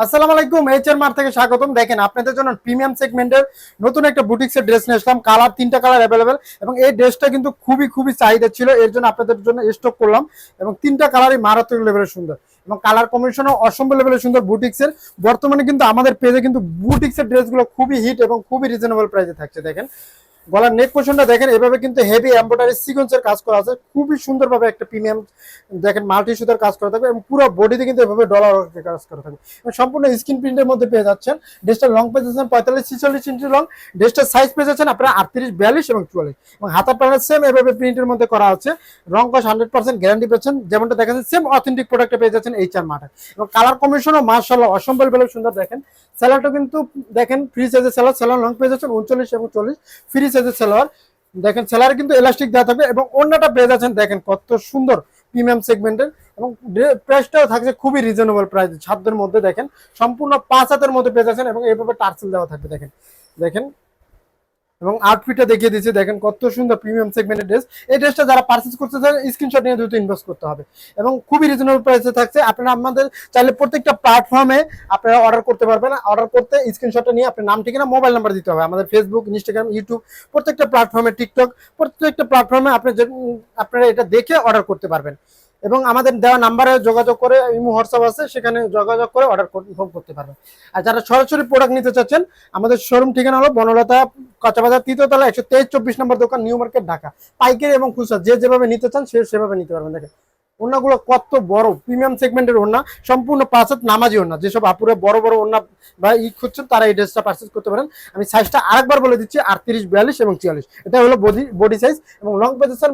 আসসালামু আলাইকুম, HR mart থেকে স্বাগতম। দেখেন আপনাদের জন্য প্রিমিয়াম সেগমেন্টের নতুন একটা বুটিক্সের ড্রেস নিয়ে আসলাম। কালার, তিনটা কালার অ্যাভেলেবেল এবং এই ড্রেসটা কিন্তু খুবই খুবই চাহিদা ছিল, এর জন্য আপনাদের জন্য স্টক করলাম। এবং তিনটা কালারই মারাত্মক লেভেলের সুন্দর এবং কালার কম্বিনেশনও অসম্ভব লেভেলের সুন্দর বুটিক্সের। বর্তমানে কিন্তু আমাদের পেজে কিন্তু বুটিক্সের ড্রেসগুলো খুবই হিট এবং খুবই রিজনেবল প্রাইসে থাকছে। দেখেন গলার নেক পোর্শনটা দেখেন, এভাবে কিন্তু হেভি এমব্রয়ডারি সিকোয়েন্সের কাজ করা আছে, খুবই সুন্দরভাবে একটা প্রিমিয়াম দেখেন মাল্টি সুতার কাজ করা থাকবে এবং পুরো বডিতে কিন্তু এভাবে ডলার কাজ করা থাকবে এবং সম্পূর্ণ স্ক্রিন প্রিন্টের মধ্যে পেয়ে যাচ্ছেন। ড্রেসটা লং পেয়ে যাচ্ছেন 45-46 ইঞ্চি লং। ড্রেসটার সাইজ পেয়ে যাচ্ছেন আপনারা 38, 42 এবং 44 এবং হাতার প্যানেল সেম এভাবে প্রিন্টের মধ্যে করা আছে। রং কস 100% গ্যারান্টি পাচ্ছেন, যেমনটা দেখাচ্ছেন সেম অথেন্টিক প্রোডাক্টটা পেয়ে যাচ্ছেন এইচআর মার্টে। এবং কালার কম্বিনেশনও মাশাআল্লাহ অসম্ভব লেভেলের সুন্দর। দেখেন সেলারটা কিন্তু দেখেন ফ্রি সাইজের সেলার, সেলার লং পেয়ে যাচ্ছেন 39 এবং 40, ফ্রি সাইজের সেলার। দেখেন সেলারে কিন্তু এলাস্টিক দেওয়া থাকবে এবং অন্যটা পেয়ে যাচ্ছেন দেখেন কত সুন্দর প্রিমিয়াম সেগমেন্টের এবং প্রাইসটাও থাকছে খুবই রিজনেবল প্রাইস, ছাদের মধ্যে। দেখেন সম্পূর্ণ 5 হাতের মধ্যে পেয়ে যাচ্ছেন এবং এইভাবে টার্সেল দেওয়া থাকবে। দেখেন দেখেন এবং আউটফিটটা দেখিয়ে দিচ্ছি, দেখেন কত সুন্দর প্রিমিয়াম সেগমেন্টের ড্রেস। এই ড্রেসটা যারা পারচেজ করতে চান স্ক্রিনশট নিয়ে দ্রুত ইনভেস্ট করতে হবে এবং খুবই রিজনেবল প্রাইসে থাকছে। আপনারা আমাদের চাইলে প্রত্যেকটা প্ল্যাটফর্মে আপনারা অর্ডার করতে পারবেন। অর্ডার করতে স্ক্রিনশটটা নিয়ে আপনার নাম, ঠিকানা, মোবাইল নাম্বার দিতে হবে। আমাদের ফেসবুক, ইনস্টাগ্রাম, ইউটিউব প্রত্যেকটা প্ল্যাটফর্মে, টিকটক প্রত্যেকটা প্ল্যাটফর্মে আপনারা এটা দেখে অর্ডার করতে পারবেন এবং আমাদের দেওয়া নাম্বারে যোগাযোগ করে, ইমো হোয়াটসঅ্যাপ আছে, সেখানে যোগাযোগ করে অর্ডার কনফার্ম করতে পারবেন। আর যারা সরাসরি প্রোডাক্ট নিতে চাচ্ছেন, আমাদের শোরুম ঠিকানা হলো বনলতা, কাঁচাবাজার, তৃতীয়তলা, 123-24 নম্বর দোকান, নিউ মার্কেট, ঢাকা। পাইকারি এবং খুচরা যে যেভাবে নিতে চান সেভাবে নিতে পারবেন। দেখেন ওড়নাগুলো কত বড় প্রিমিয়াম সেগমেন্টের ওড়না, সম্পূর্ণ 5 হাত নামাজি ওড়না। যেসব আপুরে বড় বড় ওড়না বা খুঁজছেন তারা এই ড্রেসটা পারচেজ করতে পারেন। আমি সাইজটা আরেকবার বলে দিচ্ছি, 38, 42 এবং 44 এটা হলো বডি সাইজ এবং লং পেয়েছেন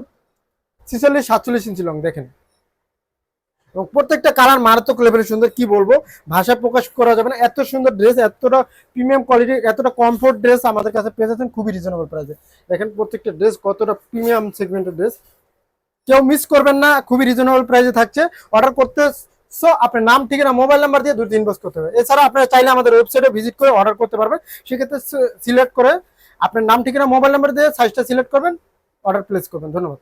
46-47 ইঞ্চি লং। দেখেন এবং প্রত্যেকটা কালার মারাত্মক লেভেলের সুন্দর, কি বলবো, ভাষায় প্রকাশ করা যাবে না। এত সুন্দর ড্রেস, এতটা প্রিমিয়াম কোয়ালিটি, এতটা কমফোর্ট ড্রেস আমাদের কাছে পেয়ে যাচ্ছেন খুবই রিজনেবল প্রাইসে। দেখেন প্রত্যেকটা ড্রেস কতটা প্রিমিয়াম সেগমেন্টের ড্রেস, কেউ মিস করবেন না, খুবই রিজনেবল প্রাইসে থাকছে। অর্ডার করতে আপনার নাম, ঠিকানা, মোবাইল নাম্বার দিয়ে দ্রুত ইনভেস্ট করতে হবে। এছাড়া আপনারা চাইলে আমাদের ওয়েবসাইটে ভিজিট করে অর্ডার করতে পারবেন। সেক্ষেত্রে সিলেক্ট করে আপনার নাম, ঠিকানা, মোবাইল নাম্বার দিয়ে সাইজটা সিলেক্ট করবেন, অর্ডার প্লেস করবেন। ধন্যবাদ।